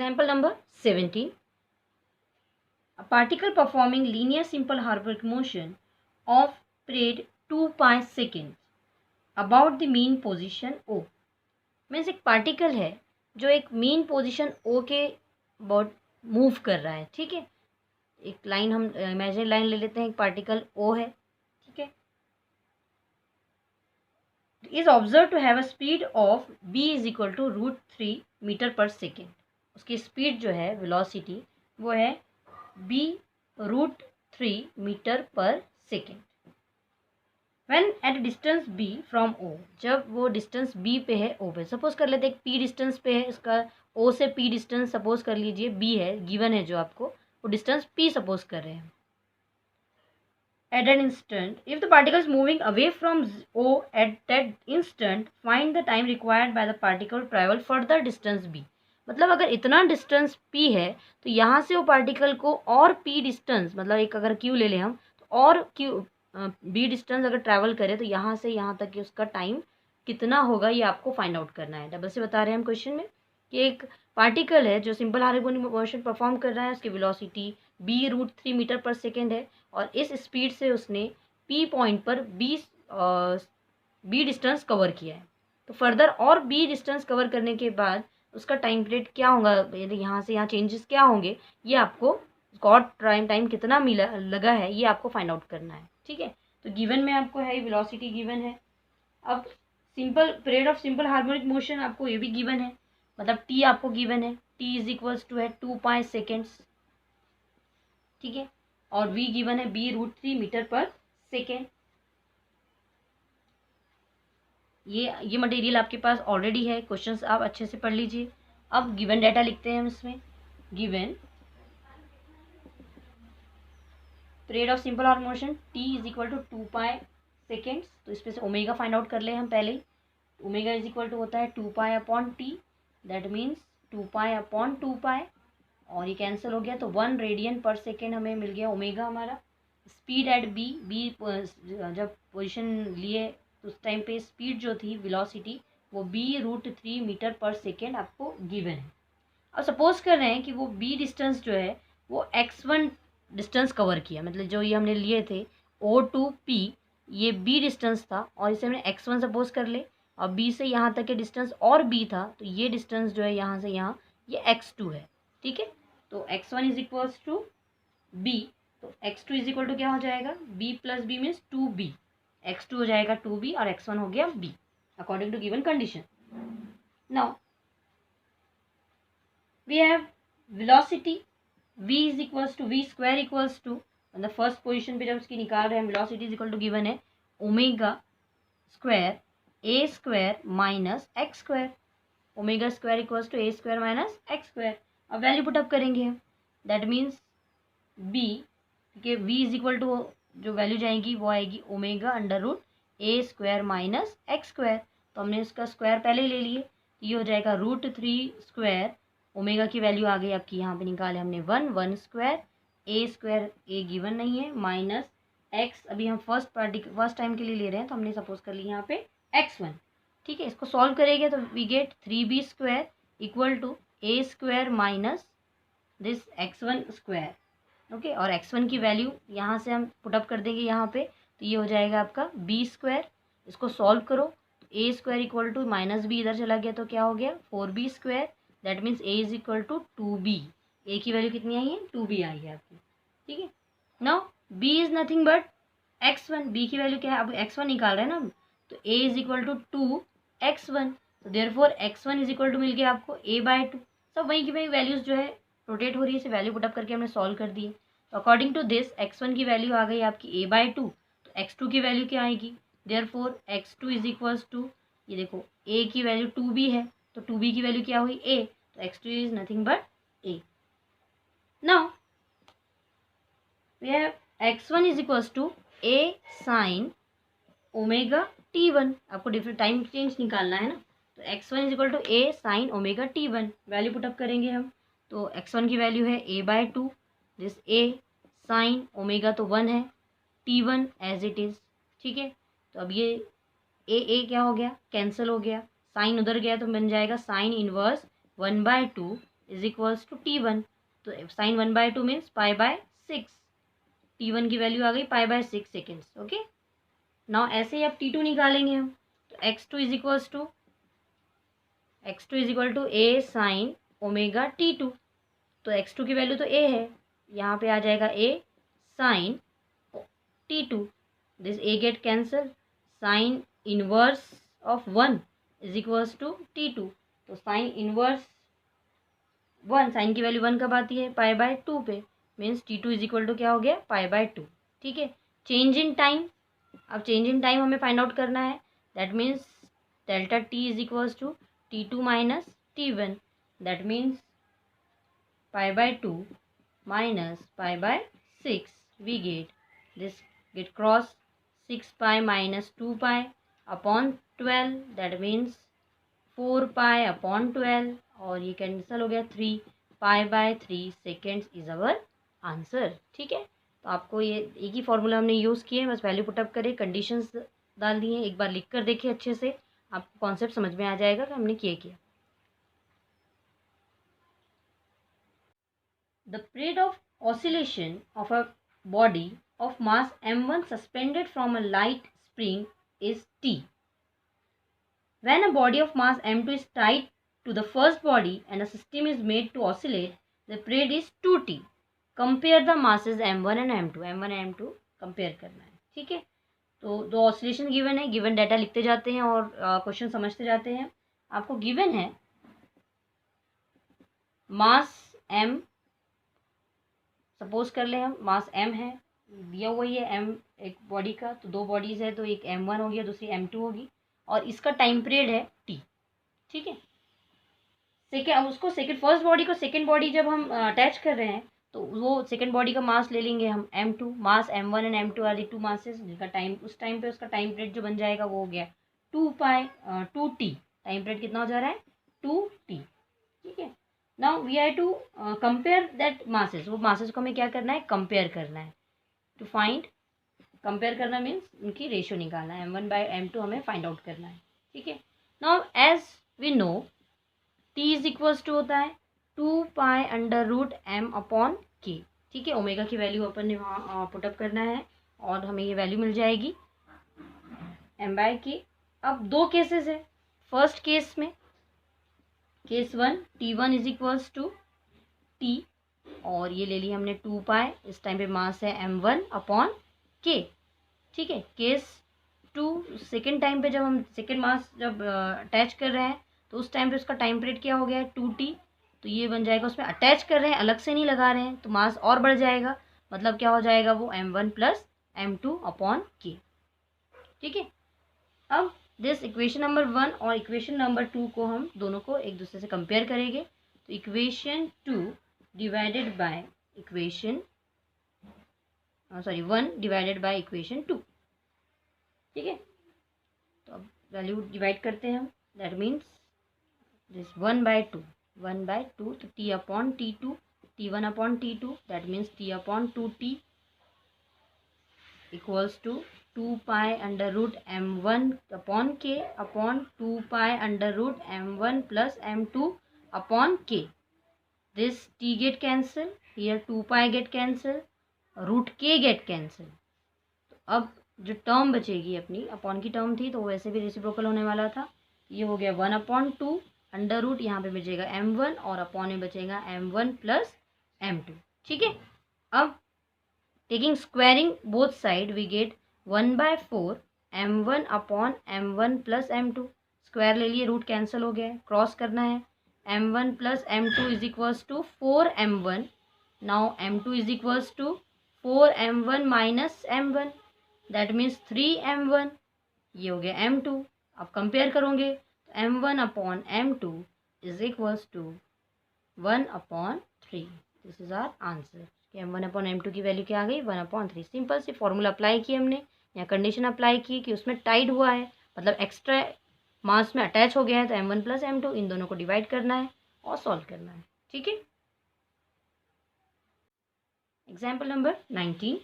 Example number 17. A particle performing linear simple harmonic motion of period 2 pi seconds about the mean position O. Means एक particle है जो एक mean position O के about move कर रहा है, ठीक है। एक लाइन हम इमेजिनरी लाइन ले लेते हैं, एक पार्टिकल O है, ठीक है। Is observe to have a speed of b is equal to √3 metre per second. उसकी स्पीड जो है वेलोसिटी वो है b √3 metre per second. When at distance b from o, जब वो डिस्टेंस b पे है o पे, सपोज कर लेते हैं p डिस्टेंस पे है, इसका o से p डिस्टेंस सपोज कर लीजिए b है, गिवन है जो आपको, वो डिस्टेंस p सपोज कर रहे हैं। At an instant, if the particle is moving away from O at that instant, find the time required by the particle to travel further distance b. मतलब अगर इतना डिस्टेंस p है तो यहाँ से वो पार्टिकल को और p डिस्टेंस, मतलब एक अगर q ले लें हम, तो और q b डिस्टेंस अगर ट्रैवल करे तो यहाँ से यहाँ तक कि उसका टाइम कितना होगा ये आपको फाइंड आउट करना है। डबल से बता रहे हैं हम क्वेश्चन में कि एक पार्टिकल है जो सिंपल हार्मोनिक मोशन परफॉर्म कर रहा है, उसकी velocity b √3 metre per second है और इस स्पीड से उसने p पॉइंट पर b डिस्टेंस कवर किया है। तो फर्दर और b डिस्टेंस कवर करने के बाद उसका टाइम पीरियड क्या होगा, यदि यहाँ से यहाँ चेंजेस क्या होंगे, ये आपको और टाइम कितना मिला लगा है ये आपको फाइंड आउट करना है, ठीक है। तो गिवन में आपको है वेलोसिटी गिवन है। अब simple period of simple harmonic motion आपको ये भी गिवन है, मतलब t आपको गिवन है, t इज इक्वल्स टू है 2 पाई सेकेंड्स, ठीक है, और v गिवन है b √3 मीटर पर सेकेंड। ये मटेरियल आपके पास ऑलरेडी है, क्वेश्चंस आप अच्छे से पढ़ लीजिए। अब गिवन डाटा लिखते हैं हम इसमें। Given period of simple harmonic motion t is equal to 2 pi seconds, तो इस पे से ओमेगा फाइंड आउट कर ले हम पहले ही। ओमेगा इज इक्वल टू होता है 2 pi upon T, that means 2 pi upon 2 पाई, और ये कैंसिल हो गया तो 1 रेडियन पर सेकेंड हमें मिल गया ओमेगा हमारा। स्पीड एट बी जब पोजीशन लिए तो उस टाइम पे स्पीड जो थी वेलोसिटी वो b √3 मीटर पर सेकेंड आपको गिवन है। अब सपोज कर रहे हैं कि वो b डिस्टेंस जो है वो x1 डिस्टेंस कवर किया, मतलब जो ये हमने लिए थे O to P, ये b डिस्टेंस था और इसे हमने x1 सपोज कर ले, और b से यहाँ तक के डिस्टेंस और b था, तो ये डिस्टेंस जो है यहाँ से यहाँ ये x2 है, ठीक है। तो x1 is equals to b, तो x2 इज इक्वल टू क्या हो जाएगा, b plus b means 2b, x2 हो जाएगा 2b और x1 हो गया b according to given condition. Now we have velocity v is equals to v square equals to, मतलब फर्स्ट पोजीशन पे जब उसकी निकाल रहे हैं velocity is equal to given है omega square a square minus x square, omega square equals to a square minus x square. अब value put up करेंगे हम, दैट मीन्स b के v इज इक्वल टू जो वैल्यू जाएगी वो आएगी omega under root a square minus x square, तो हमने इसका स्क्वायर पहले ही ले लिए, तो ये हो जाएगा √3 स्क्वायर, ओमेगा की वैल्यू आ गई आपकी यहाँ पे निकाले हमने 1 square, a square a given नहीं है, माइनस x, अभी हम फर्स्ट टाइम के लिए ले रहे हैं तो हमने सपोज कर ली यहाँ पे x1, ठीक है। इसको सॉल्व करेंगे तो we get 3b square equal to a square minus this x1 square, okay. और x1 की वैल्यू यहाँ से हम पुटअप कर देंगे यहाँ पे, तो ये हो जाएगा आपका b स्क्वायर। इसको सॉल्व करो तो a square equal to minus b इधर चला गया तो क्या हो गया 4b square, that means a is equal to 2b, a की वैल्यू कितनी आई है 2b आई है आपकी, ठीक है। Now b is nothing but x1, b की वैल्यू क्या है, अब x1 निकाल रहे हैं ना हम, तो a is equal to 2x1, तो therefore x1 is equal to मिल गया आपको a/2। सब वही की वही वैल्यूज जो है रोटेट हो रही है, इसे वैल्यू पुटअप करके हमने सॉल्व कर दी है। तो अकॉर्डिंग टू दिस x1 की वैल्यू आ गई आपकी a/2, तो x2 की वैल्यू क्या आएगी, therefore x2 is equals to, ये देखो a की वैल्यू 2b है तो 2b की वैल्यू क्या हुई a, तो x2 is nothing but a। Now we have x1 is equals to a sine omega t1, आपको डिफरेंट टाइम चेंज निकालना है ना, तो x1 is equal to a sine omega t1, value put up करेंगे हम, तो x1 की वैल्यू है a/2, this a sine omega तो 1 है, t1 एज इट इज़, ठीक है। तो अब ये a क्या हो गया, कैंसिल हो गया, साइन उधर गया तो बन जाएगा sine inverse 1/2 is equals to T1। तो साइन 1/2 मीन्स π/6। T1 की वैल्यू आ गई π/6 सेकेंड्स। ओके, नाउ ऐसे ही अब T2 निकालेंगे हम। तो x2 is equal to a sine omega T2। तो x2 की वैल्यू तो a है, यहाँ पे आ जाएगा a sine T2। This a get cancel, sine inverse of 1 is equals to T2। तो साइन इनवर्स 1, साइन की वैल्यू 1 कब आती है, π/2 पे, means T2 is equal to क्या हो गया, π/2। ठीक है, चेंज इन टाइम, अब चेंज इन टाइम हमें फाइंड आउट करना है। That means delta T is equals to T2 minus T1। That means π/2 minus π/6, we get this, get cross 6 pi minus 2 pi upon 12, that means 4 pi upon 12, और ये cancel हो गया, 3 π/3 seconds is our answer. ठीक है, तो आपको ये एक ही फॉर्मूला हमने यूज़ किए, बस वैल्यू पुटअप करें, कंडीशंस डाल दिए, एक बार लिख कर देखिए अच्छे से, आपको कॉन्सेप्ट समझ में आ जाएगा कि हमने किया। The period of oscillation of a body of mass m1 suspended from a light spring is t. When a body of mass m2 is tied to the first body and a system is made to oscillate, the period is 2t. Compare the masses m1 and m2. m1 and m2 compare करना है। ठीक है, तो दो oscillation given है, given data लिखते जाते हैं और क्वेश्चन समझते जाते हैं। आपको गिवन है मास m, सपोज कर ले हम मास m है, दिया हुआ ही है m एक बॉडी का, तो दो बॉडीज है, तो एक m1 होगी दूसरी m2 होगी, और इसका टाइम पीरियड है t। ठीक है, सेकेंड उसको सेकेंड फर्स्ट बॉडी को सेकेंड बॉडी जब हम अटैच कर रहे हैं, तो वो सेकेंड बॉडी का मास ले लेंगे हम m2, mass m1 and m2 are the two masses, जिनका टाइम उस टाइम पे उसका टाइम पीरियड जो बन जाएगा वो हो गया 2t। टाइम पीरियड कितना हो जा रहा है, 2t। ठीक है, now we are to compare that masses, वो मासेस को हमें क्या करना है, कंपेयर करना है। टू फाइंड, कंपेयर करना मीन्स उनकी रेशियो निकालना है, m1/m2 हमें फाइंड आउट करना है। ठीक है, now as we know t is equals to होता है 2π√m/k। ठीक है, ओमेगा की वैल्यू अपन ने वहाँ पुटअप करना है और हमें ये वैल्यू मिल जाएगी m/k। अब दो केसेस है, फर्स्ट केस में case 1 T1 is equals to t, और ये ले लिया हमने 2π, इस टाइम पे मास है m1/k। ठीक है, केस 2 सेकेंड टाइम पे जब हम सेकेंड मास जब अटैच कर रहे हैं, तो उस टाइम पे उसका टाइम पीरियड क्या हो गया है, 2t। तो ये बन जाएगा, उसमें अटैच कर रहे हैं, अलग से नहीं लगा रहे हैं, तो मास और बढ़ जाएगा, मतलब क्या हो जाएगा वो m1+m2/k। ठीक है, अब दिस इक्वेशन नंबर 1 और इक्वेशन नंबर 2 को हम दोनों को एक दूसरे से कंपेयर करेंगे। तो equation 2 divided by equation 1 divided by equation 2। ठीक है, तो अब वैल्यू डिवाइड करते हैं हम, दैट मीन्स दिस 1/2, तो t/t2, t1/t2, that means t/2t equals to 2π√m1/k upon 2π√m1+m2/k। This t get cancel, here 2π get cancel, √k get cancel। तो अब जो टर्म बचेगी अपनी, अपॉन की टर्म थी तो वैसे भी रेसिप्रोकल होने वाला था, ये हो गया 1/2, अंडर रूट यहाँ पे बचेगा m1 और अपॉन में बचेगा m1+m2। ठीक है, अब taking squaring both side we get 1/4 m1/m1+m2। Square ले लिए, रूट कैंसिल हो गया, क्रॉस करना है, m1+m2 is equals to 4m1। Now m2 is equals to 4m1 minus m1, that means 3m1, ये हो गया m2। अब कंपेयर करोगे तो m1/m2 is equals to 1/3। This is our answer. m1/m2 की वैल्यू क्या आ गई, 1/3। सिंपल सी फॉर्मूला अप्लाई की हमने, या कंडीशन अप्लाई की कि उसमें टाइड हुआ है, मतलब एक्स्ट्रा मास में अटैच हो गया है, तो m1+m2 इन दोनों को डिवाइड करना है और सॉल्व करना है। ठीक है, example number 19।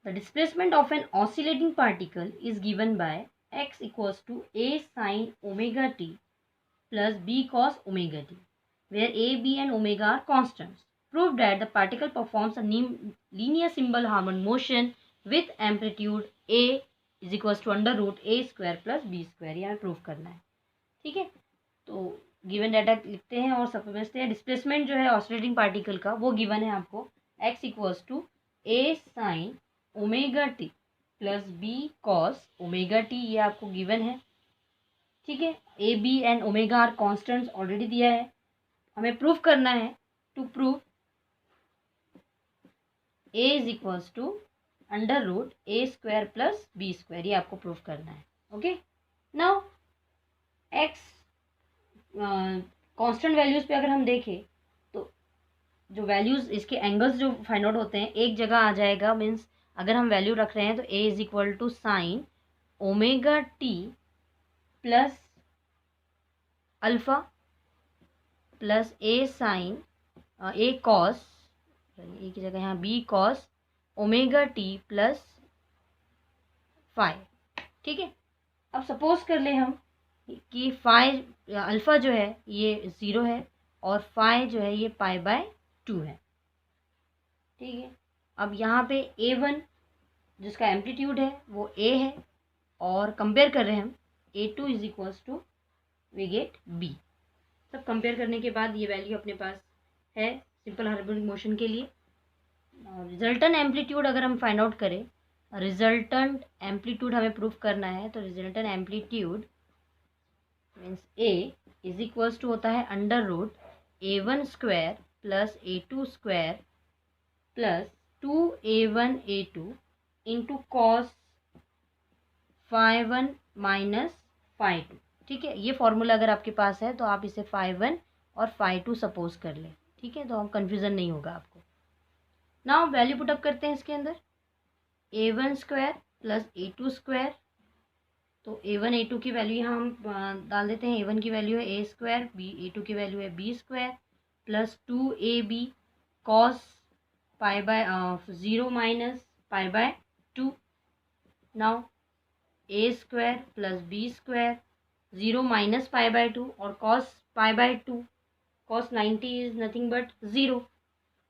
The displacement of an oscillating particle is given by x equals to a sine omega t plus b cos omega t where a, b and omega are constants. Prove that the particle performs a linear symbol harmonic motion with amplitude a is equals to under root a square plus b square, यहाँ prove करना है. ठीक है, तो given data लिखते हैं और समझते हैं. डिस्प्लेसमेंट जो है ऑसिलेटिंग पार्टिकल का वो गिवन है आपको x equals to a sine omega t plus b cos omega t, ये आपको गिवन है. ठीक है, a b and omega are constants already दिया है. हमें प्रूफ करना है. To prove a is equals to under root a square plus b square, ये आपको प्रूफ करना है. Okay, now x constant values पे अगर हम देखें तो जो वैल्यूज़ इसके एंगल्स जो फाइंड आउट होते हैं एक जगह आ जाएगा. मीन्स अगर हम वैल्यू रख रहे हैं तो a is equal to sine omega t plus alpha plus a sine a cos, एक जगह यहाँ b cos omega t plus five. ठीक है, अब सपोज कर ले हम कि फाइव अल्फ़ा जो है ये 0 है और फाइव जो है ये π/2 है. ठीक है, अब यहाँ पे a1 जिसका एम्पलीट्यूड है वो a है और कंपेयर कर रहे हैं हम a2 is equals to we get b. सब कंपेयर करने के बाद ये वैल्यू अपने पास है सिंपल हार्मोनिक मोशन के लिए. रिजल्टेंट एम्पलीट्यूड अगर हम फाइंड आउट करें, रिजल्टेंट एम्पलीट्यूड हमें प्रूफ करना है, तो resultant amplitude means a is equals to होता है under root a1 square plus a2 square plus 2a1 a2 into cos φ1 minus φ2. ठीक है, ये फॉर्मूला अगर आपके पास है तो आप इसे φ1 और φ2 सपोज कर लें. ठीक है, तो हम कन्फ्यूज़न नहीं होगा आपको. नाउ वैल्यू पुटअप करते हैं इसके अंदर. a1 square plus a2 square, तो a1 a2 की वैल्यू यहाँ हम डाल देते हैं. a1 की वैल्यू है a स्क्वायर, a2 की वैल्यू है b square plus 2ab cos π/0 minus π/2. Now a square plus b square 0 minus π/2 और cos π/2, cos 90 is nothing but 0.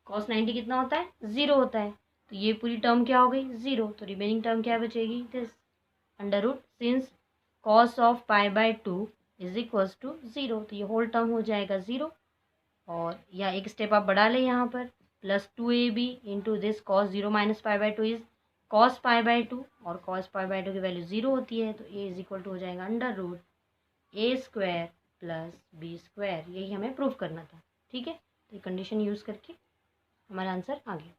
Cos 90 कितना होता है? 0 होता है. तो ये पूरी टर्म क्या हो गई? 0. तो रिमेनिंग टर्म क्या बचेगी? This under root since cos of π/2 is equals to 0, तो ये होल टर्म हो जाएगा 0. और या एक स्टेप आप बढ़ा लें यहाँ पर, plus 2ab into this cos 0 minus π/2 is cos π/2 और कॉस π/2 की वैल्यू 0 होती है, तो a इज इक्वल टू हो जाएगा under root a square plus b square. यही हमें प्रूफ करना था. ठीक है, तो ये कंडीशन यूज़ करके हमारा आंसर आ गया.